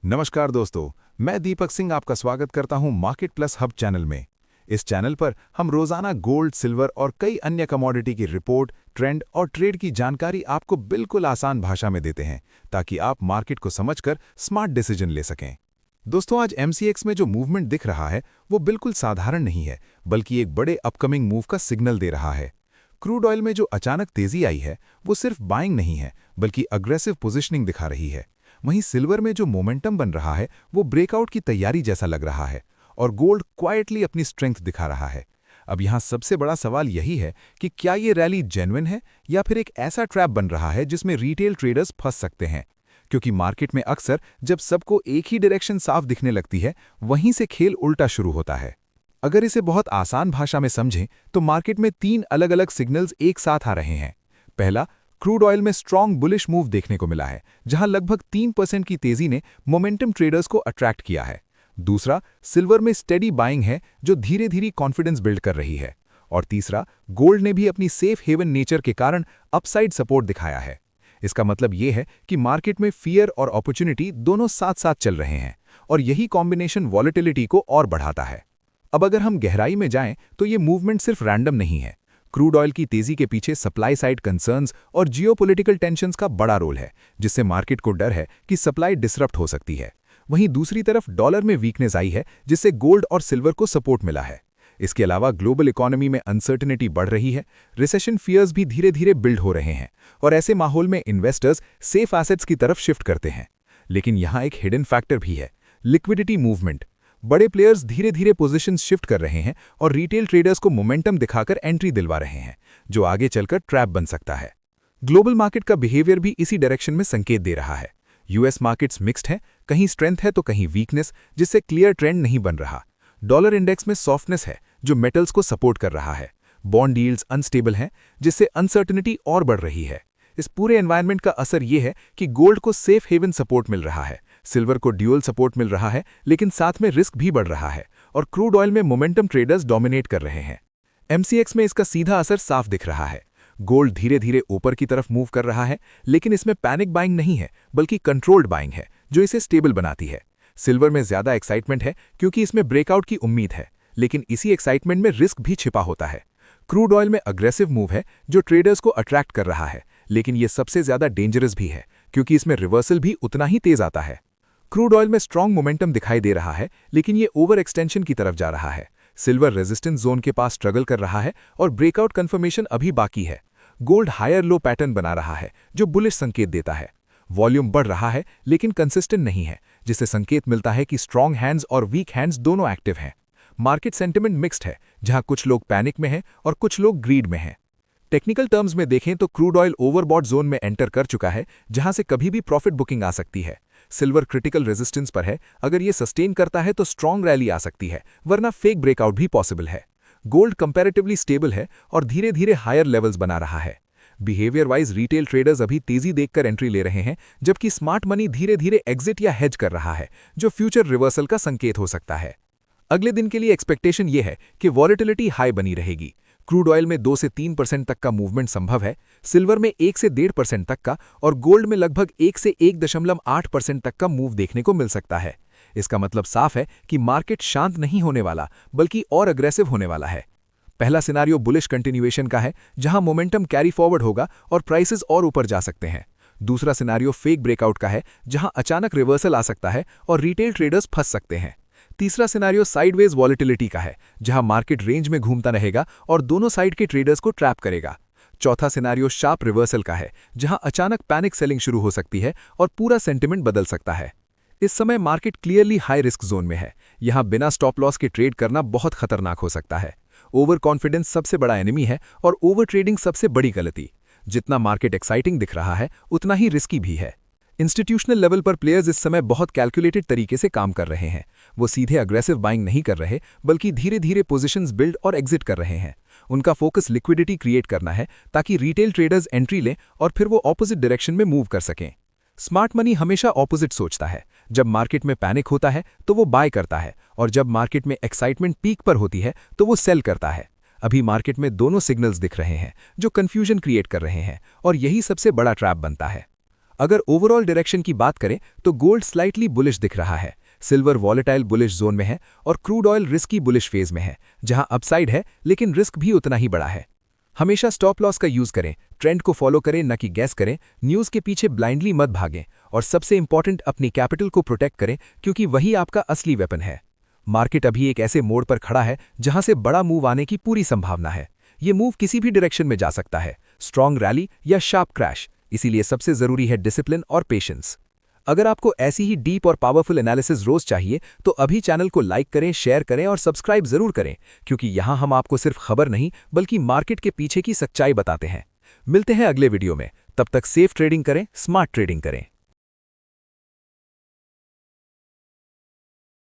नमस्कार दोस्तों, मैं दीपक सिंह आपका स्वागत करता हूं मार्केट प्लस हब चैनल में। इस चैनल पर हम रोजाना गोल्ड, सिल्वर और कई अन्य कमोडिटी की रिपोर्ट, ट्रेंड और ट्रेड की जानकारी आपको बिल्कुल आसान भाषा में देते हैं, ताकि आप मार्केट को समझकर स्मार्ट डिसीजन ले सकें। दोस्तों, आज एमसीएक्स में जो मूवमेंट दिख रहा है वो बिल्कुल साधारण नहीं है, बल्कि एक बड़े अपकमिंग मूव का सिग्नल दे रहा है। क्रूड ऑयल में जो अचानक तेजी आई है वो सिर्फ बाइंग नहीं है, बल्कि अग्रेसिव पोजिशनिंग दिखा रही है। वहीं सिल्वर में जो मोमेंटम बन रहा है वो ब्रेकआउट की तैयारी जैसा लग रहा है, और गोल्ड क्वाइटली अपनी स्ट्रेंथ दिखा रहा है। अब यहाँ सबसे बड़ा सवाल यही है कि क्या ये रैली जेन्युइन है या फिर एक ऐसा ट्रैप बन रहा है जिसमें रिटेल ट्रेडर्स फंस सकते हैं। क्योंकि मार्केट में अक्सर जब सबको एक ही डायरेक्शन साफ दिखने लगती है, वहीं से खेल उल्टा शुरू होता है। अगर इसे बहुत आसान भाषा में समझें तो मार्केट में 3 अलग अलग सिग्नल्स एक साथ आ रहे हैं। पहला, क्रूड ऑयल में स्ट्रॉन्ग बुलिश मूव देखने को मिला है, जहां लगभग 3% की तेजी ने मोमेंटम ट्रेडर्स को अट्रैक्ट किया है। दूसरा, सिल्वर में स्टेडी बाइंग है जो धीरे धीरे कॉन्फिडेंस बिल्ड कर रही है। और तीसरा, गोल्ड ने भी अपनी सेफ हेवन नेचर के कारण अपसाइड सपोर्ट दिखाया है। इसका मतलब यह है कि मार्केट में फियर और अपॉर्चुनिटी दोनों साथ साथ चल रहे हैं, और यही कॉम्बिनेशन वॉलेटिलिटी को और बढ़ाता है। अब अगर हम गहराई में जाएं तो ये मूवमेंट सिर्फ रैंडम नहीं है। क्रूड ऑयल की तेजी के पीछे सप्लाई साइड कंसर्न्स और जियोपॉलिटिकल टेंशन्स का बड़ा रोल है, जिससे मार्केट को डर है कि सप्लाई डिसरप्ट हो सकती है। वहीं दूसरी तरफ डॉलर में वीकनेस आई है, जिससे गोल्ड और सिल्वर को सपोर्ट मिला है। इसके अलावा ग्लोबल इकोनॉमी में अनसर्टेनिटी बढ़ रही है, रिसेशन फियर्स भी धीरे धीरे बिल्ड हो रहे हैं, और ऐसे माहौल में इन्वेस्टर्स सेफ एसेट्स की तरफ शिफ्ट करते हैं। लेकिन यहाँ एक हिडन फैक्टर भी है, लिक्विडिटी मूवमेंट। बड़े प्लेयर्स धीरे धीरे पोजीशन शिफ्ट कर रहे हैं और रिटेल ट्रेडर्स को मोमेंटम दिखाकर एंट्री दिलवा रहे हैं, जो आगे चलकर ट्रैप बन सकता है। ग्लोबल मार्केट का बिहेवियर भी इसी डायरेक्शन में संकेत दे रहा है। यूएस मार्केट्स मिक्स्ड हैं, कहीं स्ट्रेंथ है तो कहीं वीकनेस, जिससे क्लियर ट्रेंड नहीं बन रहा। डॉलर इंडेक्स में सॉफ्टनेस है, जो मेटल्स को सपोर्ट कर रहा है। बॉन्ड यील्ड्स अनस्टेबल हैं, जिससे अनसर्टेनिटी और बढ़ रही है। इस पूरे एनवायरनमेंट का असर यह है कि गोल्ड को सेफ हेवन सपोर्ट मिल रहा है, सिल्वर को ड्यूअल सपोर्ट मिल रहा है, लेकिन साथ में रिस्क भी बढ़ रहा है, और क्रूड ऑयल में मोमेंटम ट्रेडर्स डोमिनेट कर रहे हैं। एमसीएक्स में इसका सीधा असर साफ दिख रहा है। गोल्ड धीरे धीरे ऊपर की तरफ मूव कर रहा है, लेकिन इसमें पैनिक बाइंग नहीं है, बल्कि कंट्रोल्ड बाइंग है, जो इसे स्टेबल बनाती है। सिल्वर में ज्यादा एक्साइटमेंट है क्योंकि इसमें ब्रेकआउट की उम्मीद है, लेकिन इसी एक्साइटमेंट में रिस्क भी छिपा होता है। क्रूड ऑयल में अग्रेसिव मूव है जो ट्रेडर्स को अट्रैक्ट कर रहा है, लेकिन यह सबसे ज्यादा डेंजरस भी है क्योंकि इसमें रिवर्सल भी उतना ही तेज आता है। क्रूड ऑयल में स्ट्रॉन्ग मोमेंटम दिखाई दे रहा है, लेकिन ये ओवर एक्सटेंशन की तरफ जा रहा है। सिल्वर रेजिस्टेंस जोन के पास स्ट्रगल कर रहा है और ब्रेकआउट कंफर्मेशन अभी बाकी है। गोल्ड हायर लो पैटर्न बना रहा है, जो बुलिश संकेत देता है। वॉल्यूम बढ़ रहा है लेकिन कंसिस्टेंट नहीं है, जिससे संकेत मिलता है कि स्ट्रॉन्ग हैंड्स और वीक हैंड्स दोनों एक्टिव हैं। मार्केट सेंटिमेंट मिक्स्ड है, जहां कुछ लोग पैनिक में हैं और कुछ लोग ग्रीड में हैं। टेक्निकल टर्म्स में देखें तो क्रूड ऑयल ओवरबॉट जोन में एंटर कर चुका है, जहां से कभी भी प्रॉफिट बुकिंग आ सकती है। सिल्वर क्रिटिकल रेजिस्टेंस पर है, अगर ये सस्टेन करता है तो स्ट्रॉन्ग रैली आ सकती है, वरना फेक ब्रेकआउट भी पॉसिबल है। गोल्ड कंपैरेटिवली स्टेबल है और धीरे धीरे हायर लेवल्स बना रहा है। बिहेवियर वाइज रिटेल ट्रेडर्स अभी तेजी देखकर एंट्री ले रहे हैं, जबकि स्मार्ट मनी धीरे धीरे एग्जिट या हेज कर रहा है, जो फ्यूचर रिवर्सल का संकेत हो सकता है। अगले दिन के लिए एक्सपेक्टेशन ये है कि वॉलेटिलिटी हाई बनी रहेगी। क्रूड ऑयल में 2 से 3% तक का मूवमेंट संभव है, सिल्वर में 1 से 1.5% तक का, और गोल्ड में लगभग 1 से 1.8% तक का मूव देखने को मिल सकता है। इसका मतलब साफ है कि मार्केट शांत नहीं होने वाला, बल्कि और अग्रेसिव होने वाला है। पहला सिनारियो बुलिश कंटिन्यूएशन का है, जहां मोमेंटम कैरी फॉरवर्ड होगा और प्राइसेस और ऊपर जा सकते हैं। दूसरा सिनारियो फेक ब्रेकआउट का है, जहां अचानक रिवर्सल आ सकता है और रिटेल ट्रेडर्स फंस सकते हैं। तीसरा सिनारियो साइडवेज वॉलेटिलिटी का है, जहां मार्केट रेंज में घूमता रहेगा और दोनों साइड के ट्रेडर्स को ट्रैप करेगा। चौथा सिनारियो शार्प रिवर्सल का है, जहां अचानक पैनिक सेलिंग शुरू हो सकती है और पूरा सेंटिमेंट बदल सकता है। इस समय market clearly high risk zone में है। यहां बिना स्टॉप लॉस के ट्रेड करना बहुत खतरनाक हो सकता है। ओवर कॉन्फिडेंस सबसे बड़ा एनिमी है और ओवर ट्रेडिंग सबसे बड़ी गलती। जितना मार्केट एक्साइटिंग दिख रहा है, उतना ही रिस्की भी है। इंस्टीट्यूशनल लेवल पर प्लेयर्स इस समय बहुत कैलकुलेटेड तरीके से काम कर रहे हैं। वो सीधे अग्रेसिव बाइंग नहीं कर रहे, बल्कि धीरे धीरे पोजीशंस बिल्ड और एग्जिट कर रहे हैं। उनका फोकस लिक्विडिटी क्रिएट करना है, ताकि रिटेल ट्रेडर्स एंट्री लें और फिर वो ऑपोजिट डायरेक्शन में मूव कर सकें। स्मार्ट मनी हमेशा ऑपोजिट सोचता है। जब मार्केट में पैनिक होता है तो वो बाय करता है, और जब मार्केट में एक्साइटमेंट पीक पर होती है तो वो सेल करता है। अभी मार्केट में दोनों सिग्नल्स दिख रहे हैं, जो कंफ्यूजन क्रिएट कर रहे हैं, और यही सबसे बड़ा ट्रैप बनता है। अगर ओवरऑल डायरेक्शन की बात करें तो गोल्ड स्लाइटली बुलिश दिख रहा है, सिल्वर वॉलेटाइल बुलिश जोन में है और crude oil risky bullish phase में है, जहां अपसाइड है लेकिन रिस्क भी उतना ही बड़ा है। हमेशा स्टॉप लॉस का यूज करें, ट्रेंड को फॉलो करें न कि गैस करें, न्यूज के पीछे ब्लाइंडली मत भागें और सबसे इंपॉर्टेंट अपनी कैपिटल को प्रोटेक्ट करें क्योंकि वही आपका असली वेपन है। मार्केट अभी एक ऐसे मोड़ पर खड़ा है जहां से बड़ा मूव आने की पूरी संभावना है। ये मूव किसी भी डायरेक्शन में जा सकता है, स्ट्रॉन्ग रैली या शार्प क्रैश, इसीलिए सबसे जरूरी है डिसिप्लिन और पेशेंस। अगर आपको ऐसी ही डीप और पावरफुल एनालिसिस रोज चाहिए तो अभी चैनल को लाइक करें, शेयर करें और सब्सक्राइब जरूर करें, क्योंकि यहां हम आपको सिर्फ खबर नहीं बल्कि मार्केट के पीछे की सच्चाई बताते हैं। मिलते हैं अगले वीडियो में, तब तक सेफ ट्रेडिंग करें, स्मार्ट ट्रेडिंग करें।